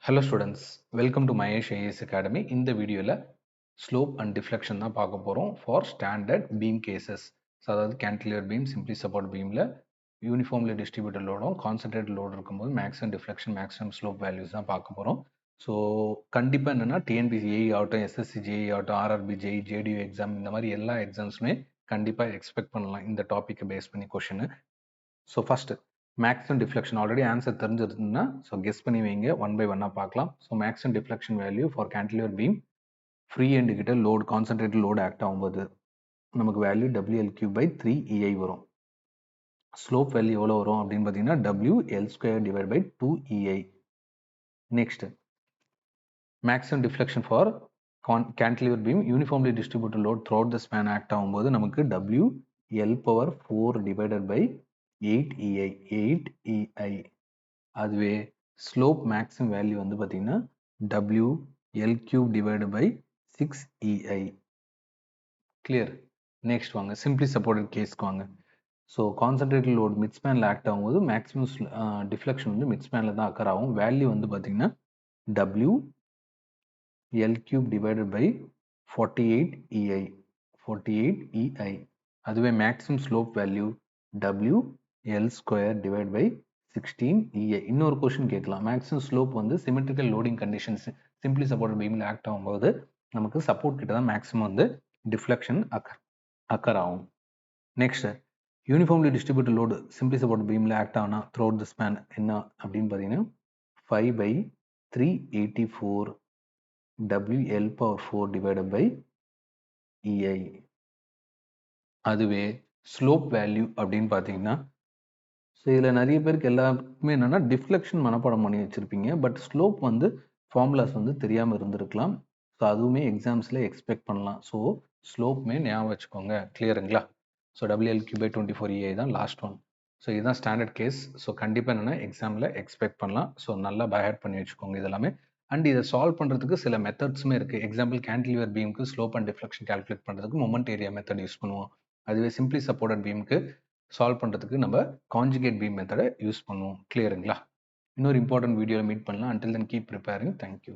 Hello students, welcome to Mahesh IAS Academy. இந்த வீடியோல slope and deflection தான் பார்க்க போறோம் for standard beam cases. So அதாவது cantilever beam, simply support beamல uniformly distributed load concentrated load இருக்கும்போது maximum deflection, maximum slope values தான் பார்க்க போறோம். ஸோ கண்டிப்பாக என்னென்னா டிஎன்பிசி ஏஇ ஆகட்டும், எஸ்எஸ்சி ஜேஇ ஆகட்டும், ஆர்ஆர்பி ஜேஇ, ஜேடியூ எக்ஸாம் இந்த மாதிரி எல்லா எக்ஸாம்ஸுமே கண்டிப்பாக எக்ஸ்பெக்ட் பண்ணலாம் இந்த டாப்பிக்கை பேஸ் பண்ணி question. So first maximum deflection already answer தெரிஞ்சிருந்ததுன்னா ஸோ கெஸ் பண்ணி வைங்க, ஒன் பை ஒன்னாக பார்க்கலாம். So maximum deflection value for cantilever beam free end கிட்ட லோடு கான்சன்ட்ரேட்டட் லோடு ஆக்ட் ஆகும்போது நமக்கு வேல்யூ WL3/3EI வரும். ஸ்லோப் வேல்யூ எவ்வளோ வரும் அப்படின்னு பார்த்தீங்கன்னா WL²/2EI. Next maximum deflection for cantilever beam uniformly distributed load throughout the span act ஆகும்போது நமக்கு WL⁴/8EI. அதுவே ஸ்லோப் மேக்ஸிமம் வேல்யூ வந்து பார்த்தீங்கன்னா WL³/6EI. கிளியர். நெக்ஸ்ட் வாங்க சிம்பிளி சப்போர்ட்டட் கேஸ்க்கு வாங்க. ஸோ கான்சன்ட்ரேட்டட் லோட் மிட் ஸ்பேனில் ஆக்ட் ஆகும்போது மேக்ஸிமம் டிஃப்ளெக்ஷன் வந்து மிட் ஸ்பேனில் தான் அக்கர் ஆகும். வேல்யூ வந்து பார்த்தீங்கன்னா WL³/48EI. அதுவே மேக்ஸிமம் ஸ்லோப் வேல்யூ WL²/16EI. இன்னொரு கொஸ்டின் கேட்கலாம், மேக்ஸிமம் ஸ்லோப் வந்து symmetrical loading conditions simply support பீமில் ஆக்ட் ஆகும்போது நமக்கு சப்போர்ட் கிட்ட தான் மேக்ஸிமம் வந்து டிஃப்ளெக்ஷன் அக்கர் ஆகும். Next uniformly distributed load simply support பீமில் ஆக்ட் ஆனா த்ரூ அவுட் த ஸ்பேன் என்ன அப்படின்னு பார்த்தீங்கன்னா 5/384 WL⁴/EI. அதுவே ஸ்லோப் வேல்யூ அப்படின்னு பார்த்தீங்கன்னா, ஸோ இதில் நிறைய பேருக்கு எல்லாருக்குமே என்னென்னா டிஃப்ளெக்ஷன் மனப்பாடம் பண்ணி வச்சுருப்பீங்க, பட் ஸ்லோப் வந்து ஃபார்முலாஸ் வந்து தெரியாமல் இருந்திருக்கலாம். ஸோ அதுவுமே எக்ஸாம்ஸில் எக்ஸ்பெக்ட் பண்ணலாம். ஸோ ஸ்லோப்புமே ஞாபகம் வச்சுக்கோங்க. கிளியருங்களா? ஸோ WL³/24EI தான் லாஸ்ட் ஒன். ஸோ இதுதான் ஸ்டாண்டர்ட் கேஸ். ஸோ கண்டிப்பாக என்னென்னா எக்ஸாமில் எக்ஸ்பெக்ட் பண்ணலாம். ஸோ நல்லா பைஹார்ட் பண்ணி வச்சுக்கோங்க இதெல்லாமே. அண்ட் இதை சால்வ் பண்ணுறதுக்கு சில மெத்தட்ஸுமே இருக்குது. எக்ஸாம்பிள் கேன்டிலிவர் பீமுக்கு ஸ்லோப் அண்ட் டிஃப்ளெக்ஷன் கால்குலேட் பண்ணுறதுக்கு மொமெண்ட் ஏரியா மெத்தட் யூஸ் பண்ணுவோம். அதுவே சிம்பிளி சப்போர்ட்டட் பீமுக்கு சால்வ் பண்ணுறதுக்கு நம்ம கான்ஜுகேட் பீம் மெத்தடை யூஸ் பண்ணுவோம். கிளியருங்களா? இன்னொரு இம்பார்ட்டன்ட் வீடியோவில் மீட் பண்ணலாம். Until then keep preparing. Thank you.